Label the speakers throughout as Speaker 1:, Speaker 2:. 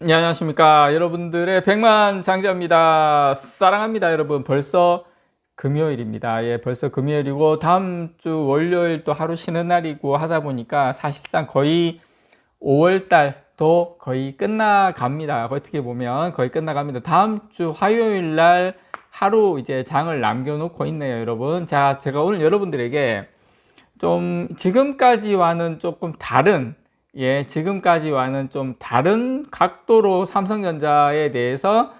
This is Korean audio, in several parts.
Speaker 1: 네, 안녕하십니까. 여러분들의 백만 장자입니다. 사랑합니다. 여러분, 벌써 금요일입니다. 예, 벌써 금요일이고, 다음 주 월요일 또 하루 쉬는 날이고 하다 보니까 사실상 거의 5월 달도 거의 끝나갑니다. 어떻게 보면 거의 끝나갑니다. 다음 주 화요일 날 하루 이제 장을 남겨놓고 있네요, 여러분. 자, 제가 오늘 여러분들에게 좀 지금까지와는 조금 다른, 지금까지와는 좀 다른 각도로 삼성전자에 대해서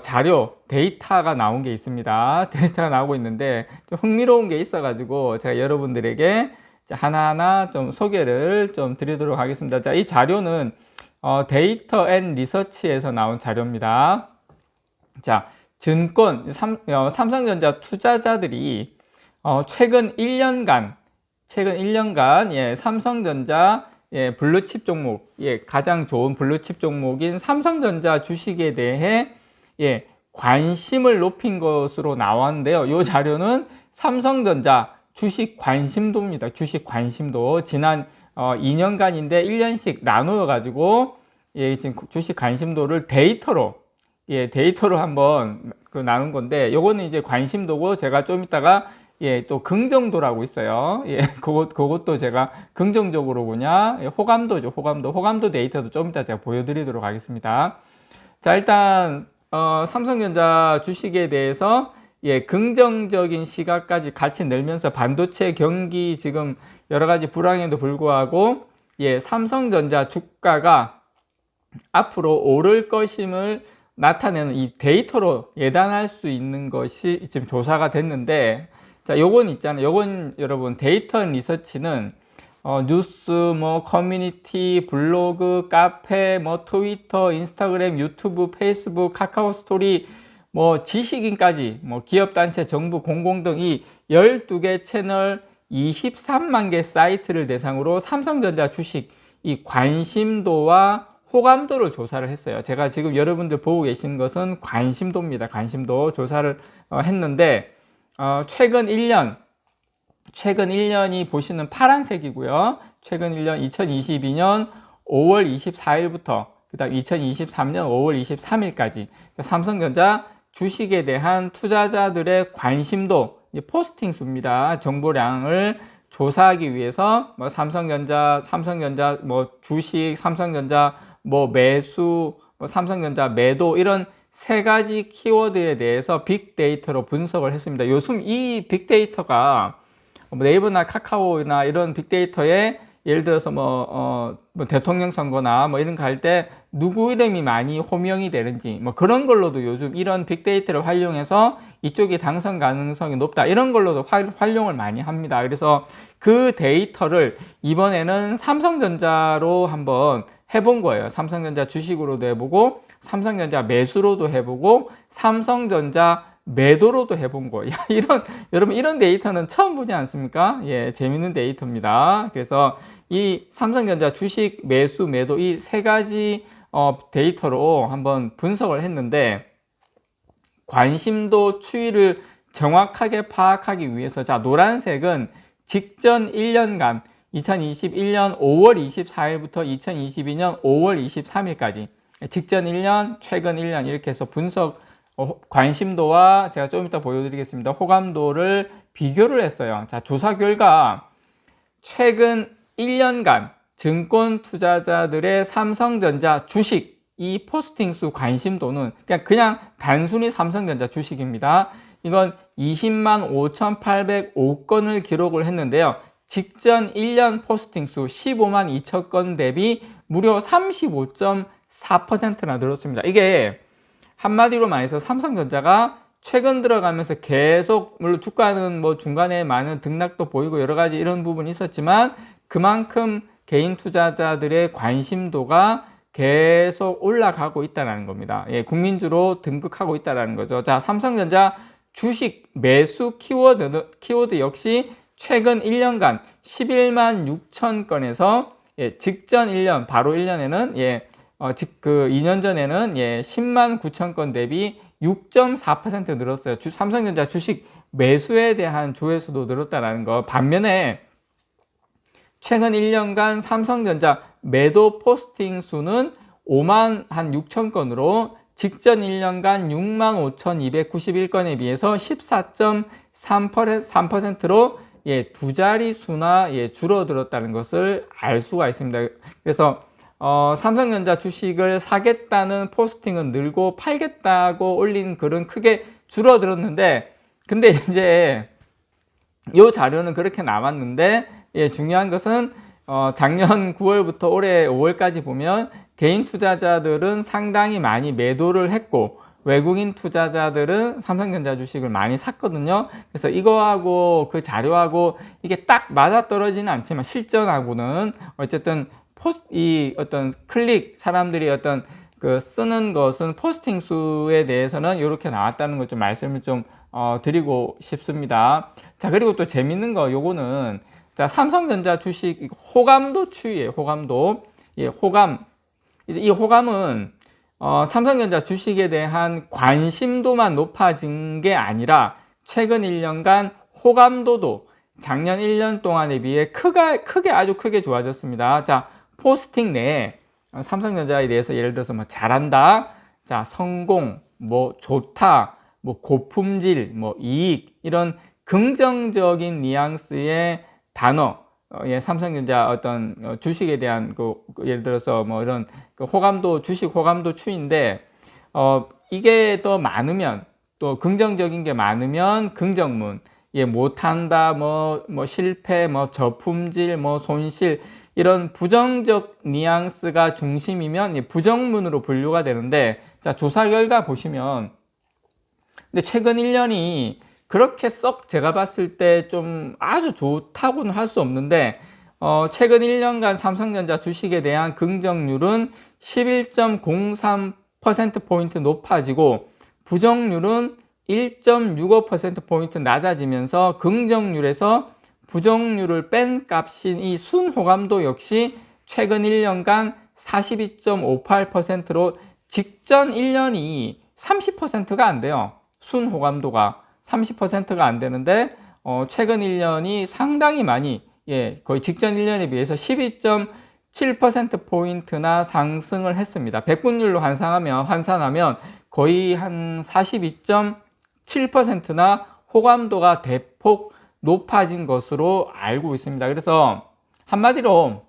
Speaker 1: 자료, 데이터가 나온 게 있습니다. 데이터가 나오고 있는데 좀 흥미로운 게 있어가지고 제가 여러분들에게 하나하나 좀 소개를 좀 드리도록 하겠습니다. 자, 이 자료는 데이터 앤 리서치에서 나온 자료입니다. 자, 삼성전자 투자자들이 최근 1년간 삼성전자 블루칩 종목, 가장 좋은 블루칩 종목인 삼성전자 주식에 대해 관심을 높인 것으로 나왔는데요. 이 자료는 삼성전자 주식 관심도입니다. 주식 관심도 지난 2년간인데 1년씩 나누어 가지고 지금 주식 관심도를 데이터로 한번 나눈 건데, 요거는 이제 관심도고, 제가 좀 이따가 또 긍정도라고 있어요. 그것도 제가 긍정적으로 호감도죠. 호감도 데이터도 좀 이따 제가 보여드리도록 하겠습니다. 자, 일단 삼성전자 주식에 대해서 긍정적인 시각까지 같이 늘면서 반도체 경기 지금 여러 가지 불황에도 불구하고 삼성전자 주가가 앞으로 오를 것임을 나타내는 이 데이터로 예단할 수 있는 것이 지금 조사가 됐는데, 자, 요건 여러분, 데이터 리서치는 뉴스, 커뮤니티, 블로그, 카페, 트위터, 인스타그램, 유튜브, 페이스북, 카카오 스토리, 지식인까지, 기업단체, 정부, 공공 등 이 12개 채널 23만 개 사이트를 대상으로 삼성전자 주식 이 관심도와 호감도를 조사를 했어요. 제가 지금 여러분들 보고 계신 것은 관심도입니다. 관심도 조사를 했는데, 최근 1년이 보시는 파란색이고요. 최근 1년 2022년 5월 24일부터 그 다음 2023년 5월 23일까지 삼성전자 주식에 대한 투자자들의 관심도, 포스팅 수입니다. 정보량을 조사하기 위해서 삼성전자 주식, 삼성전자 매수, 삼성전자 매도, 이런 세 가지 키워드에 대해서 빅데이터로 분석을 했습니다. 요즘 이 빅데이터가 네이버나 카카오나 이런 빅데이터에 예를 들어서 대통령 선거나 이런 거 할 때 누구 이름이 많이 호명이 되는지 그런 걸로도 요즘 이런 빅데이터를 활용해서 이쪽이 당선 가능성이 높다, 이런 걸로도 활용을 많이 합니다. 그래서 그 데이터를 이번에는 삼성전자로 한번 해본 거예요. 삼성전자 주식으로도 해보고, 삼성전자 매수로도 해보고, 삼성전자 매도로도 해본 거예요. 여러분, 이런 데이터는 처음 보지 않습니까? 재밌는 데이터입니다. 그래서 이 삼성전자 주식 매수, 매도 이 세 가지 데이터로 한번 분석을 했는데, 관심도 추이를 정확하게 파악하기 위해서, 자, 노란색은 직전 1년간 2021년 5월 24일부터 2022년 5월 23일까지 직전 1년, 최근 1년 이렇게 해서 분석, 관심도와 제가 좀 이따 보여드리겠습니다. 호감도를 비교를 했어요. 자, 조사 결과 최근 1년간 증권 투자자들의 삼성전자 주식 이 포스팅 수 관심도는 그냥 단순히 삼성전자 주식입니다. 이건 20만 5,805건을 기록을 했는데요. 직전 1년 포스팅 수 15만 2천 건 대비 무려 35.4%나 늘었습니다. 이게 한마디로 말해서 삼성전자가 최근 들어가면서 계속, 물론 주가는 중간에 많은 등락도 보이고 여러 가지 이런 부분이 있었지만 그만큼 개인 투자자들의 관심도가 계속 올라가고 있다는 겁니다. 국민주로 등극하고 있다는 거죠. 자, 삼성전자 주식 매수 키워드 역시 최근 1년간 11만 6천 건에서 직전 1년, 바로 1년에는 2년 전에는 10만 9천 건 대비 6.4% 늘었어요. 삼성전자 주식 매수에 대한 조회수도 늘었다는 거. 반면에 최근 1년간 삼성전자 매도 포스팅 수는 5만 한 6천 건으로 직전 1년간 6만 5,291건에 비해서 14.3%로 두 자릿수나 줄어들었다는 것을 알 수가 있습니다. 그래서 삼성전자 주식을 사겠다는 포스팅은 늘고 팔겠다고 올린 글은 크게 줄어들었는데, 근데 이제 이 자료는 그렇게 남았는데, 중요한 것은 작년 9월부터 올해 5월까지 보면 개인 투자자들은 상당히 많이 매도를 했고 외국인 투자자들은 삼성전자 주식을 많이 샀거든요. 그래서 이거하고 그 자료하고 이게 딱 맞아떨어지는 않지만 실전하고는 어쨌든 이 어떤 클릭 사람들이 어떤 그 쓰는 것은 포스팅 수에 대해서는 이렇게 나왔다는 걸 좀 말씀을 좀 드리고 싶습니다. 자, 그리고 또 재밌는 거 요거는 자, 삼성전자 주식 호감도 추이예요. 호감도. 호감. 이제 이 호감은 삼성전자 주식에 대한 관심도만 높아진 게 아니라 최근 1년간 호감도도 작년 1년 동안에 비해 아주 크게 좋아졌습니다. 자, 포스팅 내에 삼성전자에 대해서 예를 들어서 뭐 잘한다, 자, 성공, 뭐 좋다, 뭐 고품질, 뭐 이익, 이런 긍정적인 뉘앙스의 단어, 삼성전자 어떤 주식에 대한 예를 들어서 뭐 이런 호감도, 주식 호감도 추인데, 이게 더 많으면, 또 긍정적인 게 많으면 긍정문, 못한다, 뭐 실패, 뭐 저품질, 뭐 손실, 이런 부정적 뉘앙스가 중심이면 부정문으로 분류가 되는데, 자, 조사 결과 보시면, 근데 최근 1년이 그렇게 썩 제가 봤을 때 좀 아주 좋다고는 할 수 없는데, 최근 1년간 삼성전자 주식에 대한 긍정률은 11.03%포인트 높아지고, 부정률은 1.65%포인트 낮아지면서 긍정률에서 부정률을 뺀 값인 이 순호감도 역시 최근 1년간 42.58%로 직전 1년이 30%가 안 돼요. 순호감도가 30%가 안 되는데 최근 1년이 상당히 많이 거의 직전 1년에 비해서 12.7%포인트나 상승을 했습니다. 백분율로 환산하면 거의 한 42.7%나 호감도가 대폭 높아진 것으로 알고 있습니다. 그래서 한마디로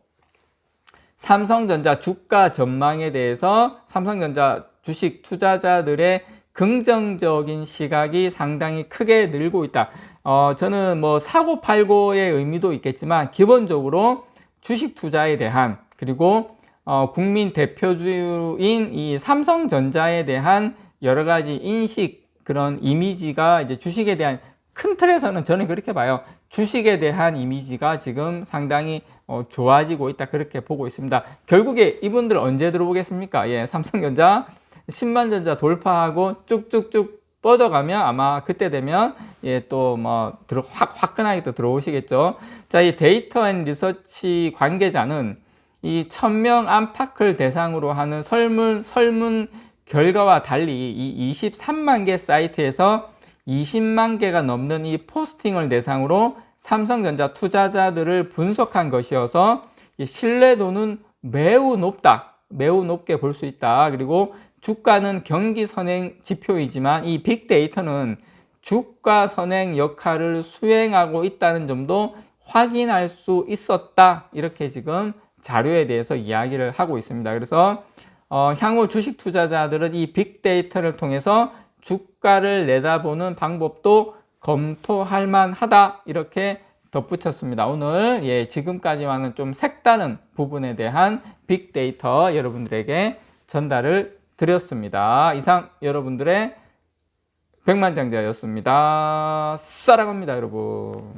Speaker 1: 삼성전자 주가 전망에 대해서 삼성전자 주식 투자자들의 긍정적인 시각이 상당히 크게 늘고 있다. 저는 뭐 사고 팔고의 의미도 있겠지만 기본적으로 주식 투자에 대한, 그리고 국민 대표주인 이 삼성전자에 대한 여러 가지 인식, 그런 이미지가 이제 주식에 대한 큰 틀에서는 저는 그렇게 봐요. 주식에 대한 이미지가 지금 상당히 좋아지고 있다, 그렇게 보고 있습니다. 결국에 이분들 언제 들어오겠습니까? 삼성전자 10만 전자 돌파하고 쭉쭉쭉 뻗어가면 아마 그때 되면 또 뭐 화끈하게 또 들어오시겠죠. 자, 이 데이터 앤 리서치 관계자는 이 1000명 안팎을 대상으로 하는 설문 결과와 달리 이 23만 개 사이트에서 20만 개가 넘는 이 포스팅을 대상으로 삼성전자 투자자들을 분석한 것이어서 신뢰도는 매우 높다, 매우 높게 볼 수 있다. 그리고 주가는 경기 선행 지표이지만 이 빅데이터는 주가 선행 역할을 수행하고 있다는 점도 확인할 수 있었다. 이렇게 지금 자료에 대해서 이야기를 하고 있습니다. 그래서 향후 주식 투자자들은 이 빅데이터를 통해서 주가를 내다보는 방법도 검토할 만하다, 이렇게 덧붙였습니다. 오늘 지금까지와는 좀 색다른 부분에 대한 빅데이터 여러분들에게 전달을 드렸습니다. 이상 여러분들의 백만장자였습니다. 사랑합니다, 여러분.